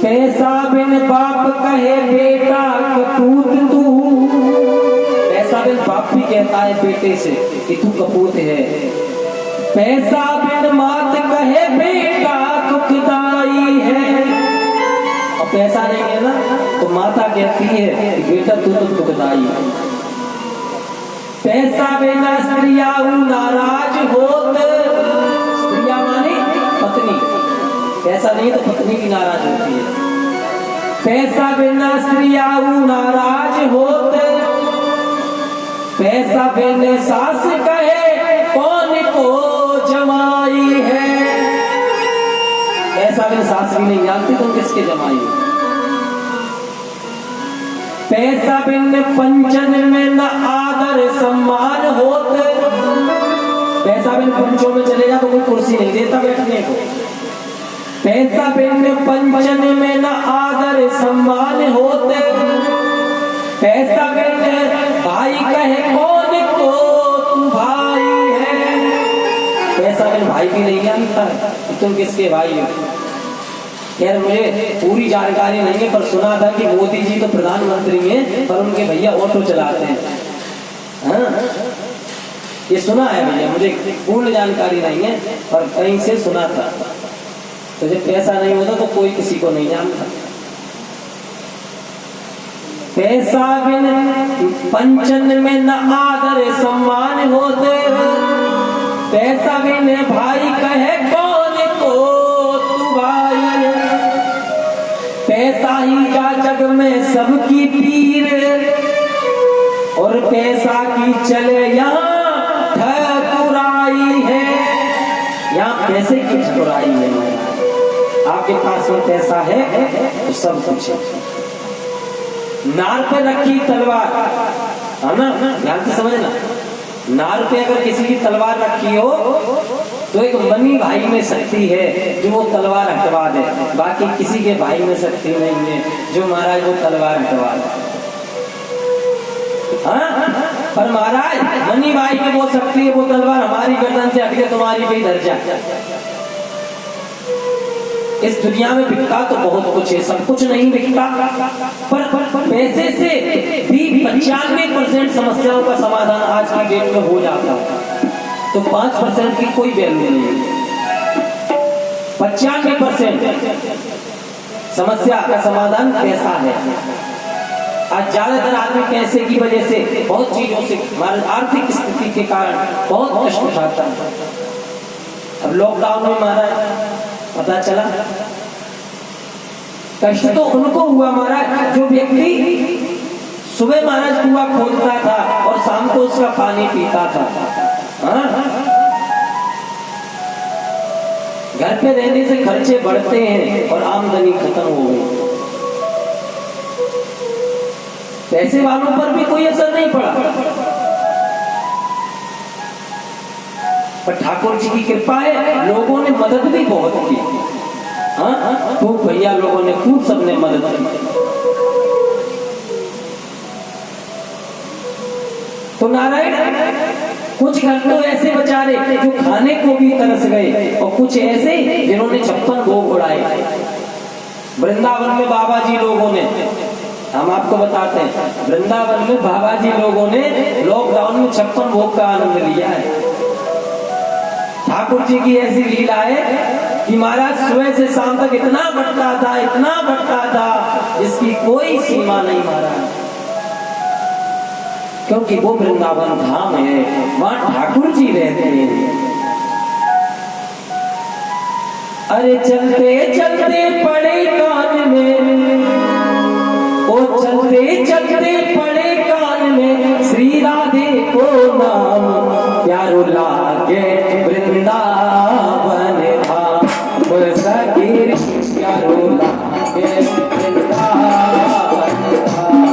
पैसा बिन बाप कहे बेटा कपूत तू। पैसा बिन बाप भी कहता है बेटे से कि तू कपूत है। पैसा बिन मात कहे बेटा दुखदाई है। और पैसा नहीं है ना तो माता कहती है कि बेटा तू तो दुखदाई है। पैसा बिना स्त्रिया नाराज होत। स्त्रिया माने पत्नी, पैसा नहीं तो पत्नी भी नाराज होती है। पैसा बिना स्त्रिया नाराज होत। पैसा बिन सास कहे कौन को जमाई है। पैसा बिन सास भी नहीं जानती तुम किसके जमाई हो। पैसा बिन पंचन में न आदर सम्मान होते। पैसा बिन पंचों में चले जा तो कोई कुर्सी नहीं देता बैठने को। पैसा बिन पंचन में न आदर सम्मान होते। पैसा बिन भाई कहे कौन को तू भाई है। पैसा बिन भाई भी नहीं जानता तुम किसके भाई हो। यार मुझे पूरी जानकारी नहीं है पर सुना था कि मोदी जी तो प्रधानमंत्री हैं पर उनके भैया ऑटो चलाते हैं। हाँ? ये सुना है भैया, मुझे पूर्ण जानकारी नहीं है पर कहीं से सुना था। तो जब पैसा नहीं होता तो कोई किसी को नहीं जानता। पैसा बिन पंचन में न आदर सम्मान होते। पैसा बिन भाई कहे कौन को तू भाई। पैसा ही का जग में सबकी पीर। और पैसा की चले यहाँ ठकुराई है। यहाँ पैसे की ठकुराई है। आपके पास में पैसा है तो सब कुछ है। नार पे रखी तलवार है ना, ध्यान से समझना। नार पे अगर किसी की तलवार रखी हो तो एक मनी भाई में शक्ति है जो वो तलवार हटवा दे। बाकी किसी के भाई में शक्ति नहीं है जो महाराज वो तलवार हटवा दे। हाँ? पर महाराज मनी भाई की वो शक्ति है, वो तलवार हमारी गर्दन से हट के तुम्हारी भी धर जाए। इस दुनिया में बिकता तो बहुत कुछ है, सब कुछ नहीं बिकता पर पैसे से भी 95% समस्याओं का समाधान आज की डेट में हो जाता है। तो 5% की कोई वैल्यू नहीं है। 95% समस्या का समाधान पैसा है। आज ज्यादातर आदमी पैसे की वजह से बहुत चीजों से हमारी आर्थिक स्थिति के कारण बहुत कष्ट उठाता है। अब लॉकडाउन में महाराज पता चला कष्ट तो उनको हुआ महाराज जो व्यक्ति सुबह महाराज कुआं खोदता था और शाम को उसका पानी पीता था। हाँ? घर पे रहने से खर्चे बढ़ते हैं और आमदनी खत्म हो गई। पैसे वालों पर भी कोई असर नहीं पड़ा पर ठाकुर जी की कृपा है, लोगों ने मदद भी बहुत की। हाँ? तो भैया लोगों ने खूब सबने मदद की। तो नारायण कुछ घर तो ऐसे बेचारे जो खाने को भी तरस गए और कुछ ऐसे जिन्होंने 56 भोग उड़ाए। वृंदावन में बाबा जी लोगों ने, हम आपको बताते हैं, वृंदावन में बाबा जी लोगों ने लॉकडाउन में 56 भोग का आनंद लिया है। ठाकुर जी की ऐसी लीला है कि महाराज सुबह से शाम तक इतना बढ़ता था जिसकी कोई सीमा नहीं महाराज। क्योंकि वो वृंदावन धाम है, वहां ठाकुर जी रहते हैं। अरे चलते चलते पड़े कान में, ओ चलते चलते पड़े कान में, श्री राधे को नाम प्यारो लागे वृंदावन धाम। सकीर प्यारो लागे वृंदावन धाम।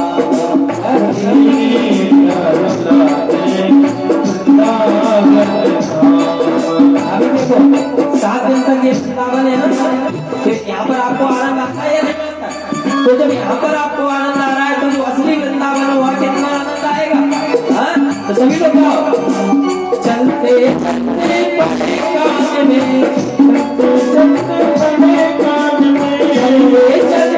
अभी देखो 7 दिन तक ये वृंदावन है ना, तो यहाँ पर आपको आनंद आता है या नहीं आता? तो जब यहाँ पर आपको आनंद आ रहा है तो जो असली वृंदावन हुआ कितना आनंद आएगा। हाँ? तो सभी लोग चलते चलते पड़े कान में, चलते चलते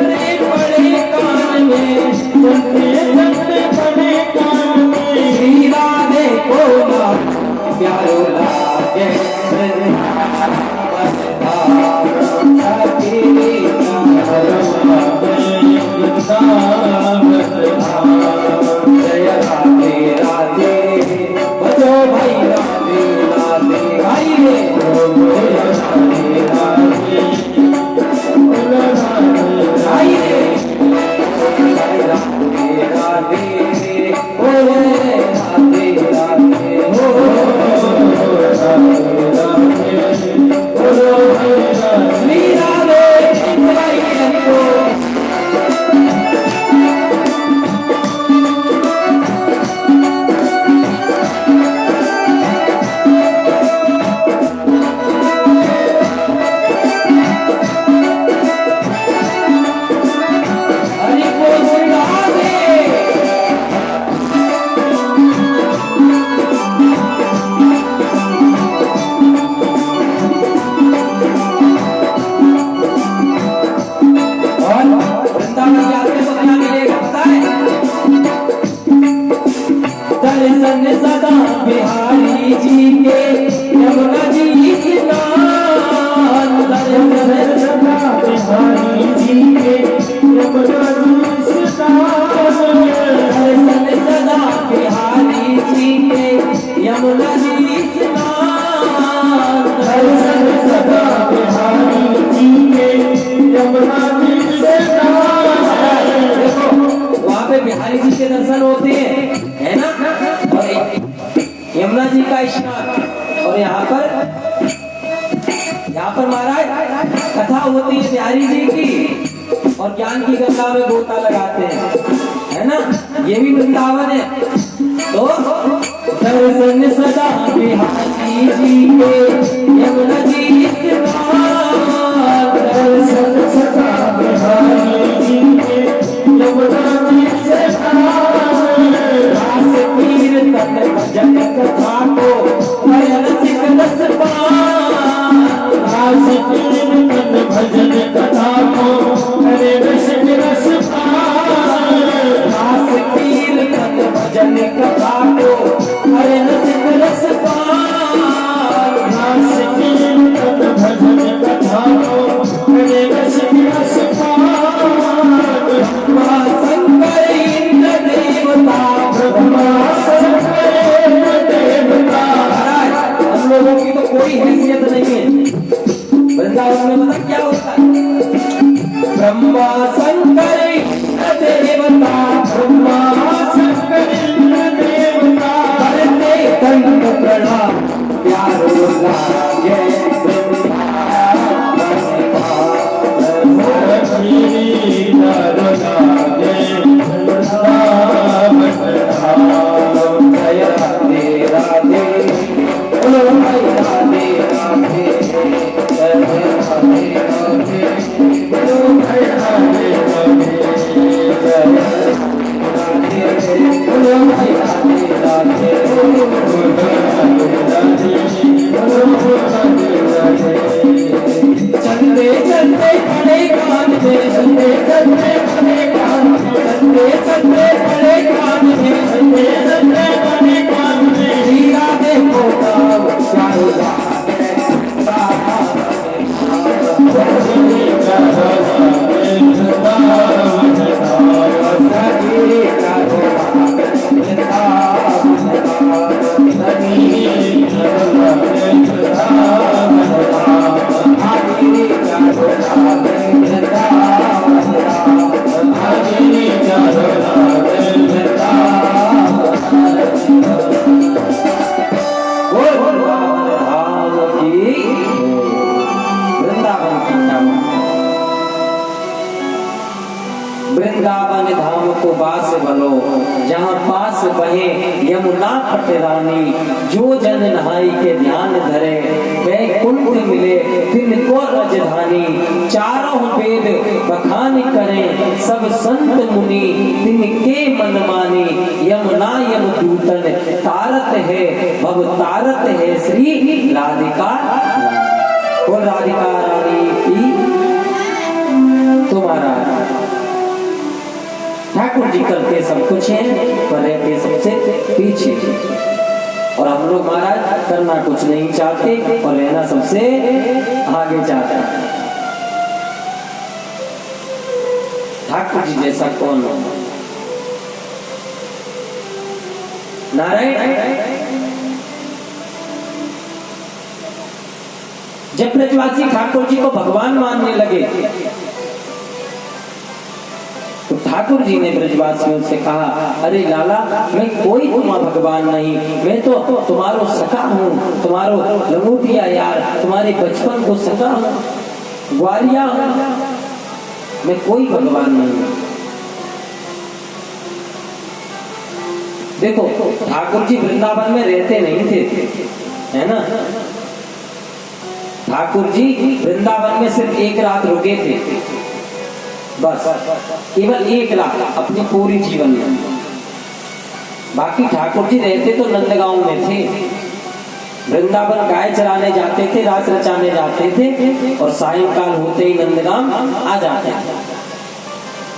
का स्नान। और यहाँ पर महाराज कथा होती है बिहारी जी की, और ज्ञान की गंगा में गोता लगाते हैं, है ना, ये भी वृंदावन है। तो दर्शन सदा बिहारी जी के यमुना जी स्नान, दर्शन सदा बिहारी जी के यमुना जी स्नान, रास कीर्तन भजन कथा को रसिक रस पान, रास कीर्तन भजन कथा को हरे रसिक रस पान, रास कीर्तन भजन कथा को हरे रसिक रस पान, रास कीर्तन भजन कथा को हरे रसिक रस पान, ब्रह्मा शंकर इंद्र देवता, ब्रह्मा शंकर इंद्र देवता। हम लोगों की तो कोई हैसियत नहीं है, वृंदावन में पता क्या होता है, ब्रह्मा शंकर इंद्र देवता, ब्रह्मा शंकर इंद्र देवता, करते दंड प्रणाम प्यारो लागे जय राधे राधे, बोलो भाई राधे राधे, जय राधे राधे, बोलो भाई राधे राधे, जय राधे राधे, बोलो भाई राधे राधे, बोलो राधे राधे, चलते चलते खड़े कान में, चलते चलते खड़े कान में, चलते चलते खड़े कान में, चलते चलते खड़े कान में, हीरा देखो काम चारों वृंदावन धाम को बास बनो, जहाँ पास बहे यमुना पटरानी, जो जन नहाई के ध्यान धरे, वैकुंठ मिले तिनको राजधानी, चारों वेद बखान करें सब संत मुनि, तिनके मन मानी, यमुना यमदूतन तारत है, भव तारत है श्री राधिका, और राधिका रानी की तुम्हारा ठाकुर जी करते सब कुछ है, पर रहते सबसे पीछे, और हम लोग महाराज करना कुछ नहीं चाहते और रहना सबसे आगे चाहते हैं। ठाकुर जी जैसा कौन हो? नारायण जब ब्रजवासी ठाकुर जी को भगवान मानने लगे, तो ठाकुर जी ने ब्रजवासियों से कहा, अरे लाला, मैं कोई तुम्हारा भगवान नहीं, मैं तो तुम्हारो सखा हूँ, तुम्हारो लंगोटिया यार, तुम्हारे बचपन को सखा हूँ, ग्वालिया, मैं कोई भगवान नहीं। देखो ठाकुर जी वृंदावन में रहते नहीं थे, है ना, ठाकुर जी वृंदावन में सिर्फ एक रात रुके थे, बस केवल एक रात अपनी पूरी जीवन में। बाकी ठाकुर जी रहते तो नंदगांव में थे, वृंदावन गाय चराने जाते थे, रास रचाने जाते थे, और सायंकाल होते ही नंदगांव आ जाते थे।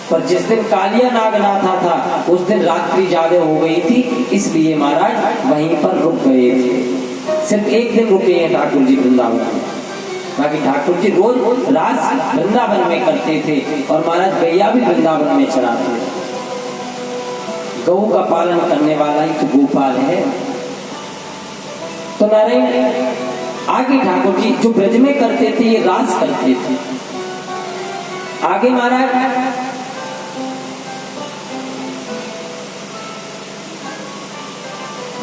पर जिस दिन कालिया नागनाथा था उस दिन रात्रि ज्यादा हो गई थी, इसलिए महाराज वहीं पर रुक गए थे। सिर्फ एक दिन रुके हैं ठाकुर जी वृंदावन में, बाकी ठाकुर जी रोज रास वृंदावन में करते थे, और महाराज गैया भी वृंदावन में चराते थे। गौ का पालन करने वाला ही तो गोपाल है। तो नारायण आगे ठाकुर जी जो ब्रज में करते थे ये रास करते थे। आगे महाराज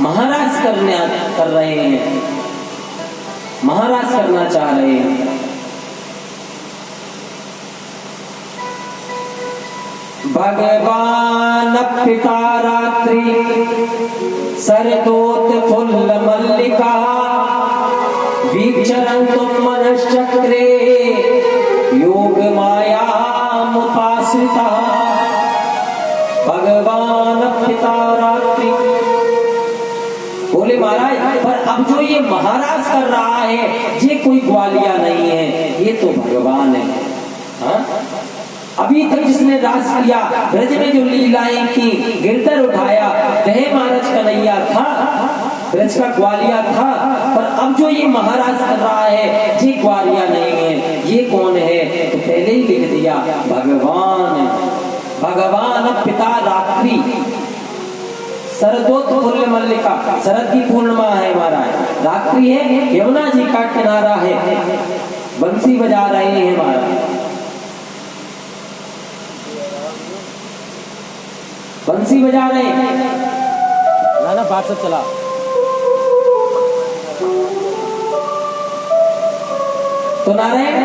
महाराज कर रहे हैं, महाराज करना चाह रहे हैं। भगवान पिता रात्रि सरदोत फुल्ल मल्लिका वीक्षरन्तुं मनश्चक्रे योग माया मुपाश्रिता। भगवान पिता रात्रि बोले महाराज, पर अब जो ये महाराज कर रहा है ये कोई ग्वालिया नहीं है, ये तो भगवान है। हाँ? अभी तक जिसने राज किया, ब्रज में जो लीलाएं की, गिरधर उठाया, वह महाराज कन्हैया था, ब्रज का ग्वालिया था। पर अब जो ये महाराज कर रहा है ये ग्वालिया नहीं है, ये कौन है? तो पहले ही लिख दिया भगवान। भगवान पिता रात्रि शरदोत फुल्ल मल्लिका, शरद की पूर्णिमा है महाराज, रात्रि है, यमुना जी का किनारा है, बंसी बजा रहे हैं महाराज, बंसी बजा रहे हैं। ना बात सब चला। तो नारायण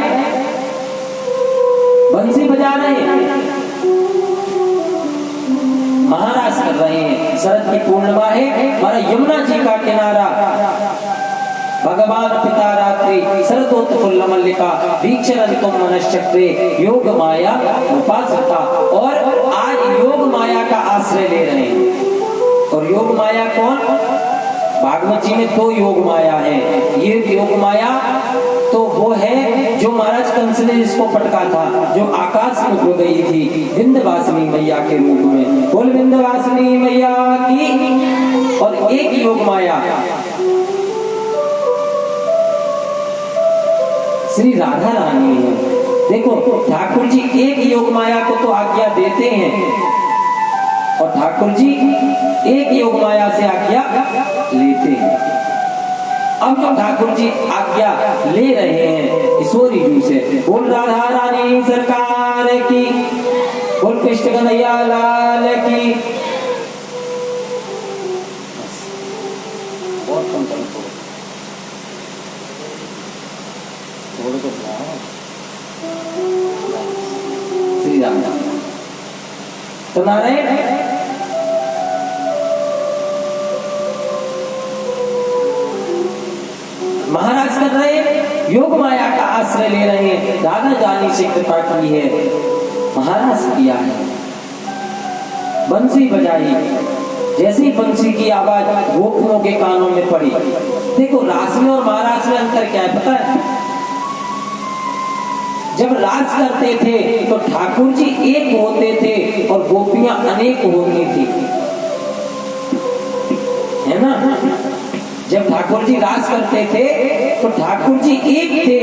बंसी बजा रहे हैं, महाराज कर रहे हैं, शरद की पूर्णिमा है, हमारा यमुना जी का किनारा। भगवान पिता रात्रि शरदोत फुल्ल मल्लिका वीक्षरन्तुं मनश्चक्रे योग माया उपासता। और आज योग माया का आश्रय ले रहे हैं। और योग माया कौन? भागवत जी में 2 योग माया है। ये योग माया तो वो है जो महाराज कंस ने जिसको पटका था, जो आकाश में उड़ गई थी विंध्यवासिनी मैया के रूप में। बोल विंध्यवासिनी मैया की। और एक योग माया श्री राधा रानी है। देखो ठाकुर जी एक योग माया को तो आज्ञा देते हैं और ठाकुर जी एक योग माया से आज्ञा लेते हैं। अब जो ठाकुर जी आज्ञा ले रहे हैं ईश्वरी रूप से, बोल राधा रानी सरकार की, बोल कृष्ण कन्हैया लाल की। श्री राम। तो नारायण महाराज कर रहे हैं, योग माया का आश्रय ले रहे हैं, राधा जानी से कृपा की है, महाराज किया है। बंसी बजाई, जैसे ही बंसी की आवाज गोपियों के कानों में पड़ी। देखो रास में और महाराज में अंतर क्या है पता है? जब राज करते थे तो ठाकुर जी एक होते थे और गोपियां अनेक होती थी, है ना? जब ठाकुर जी राज करते थे तो ठाकुर जी एक थे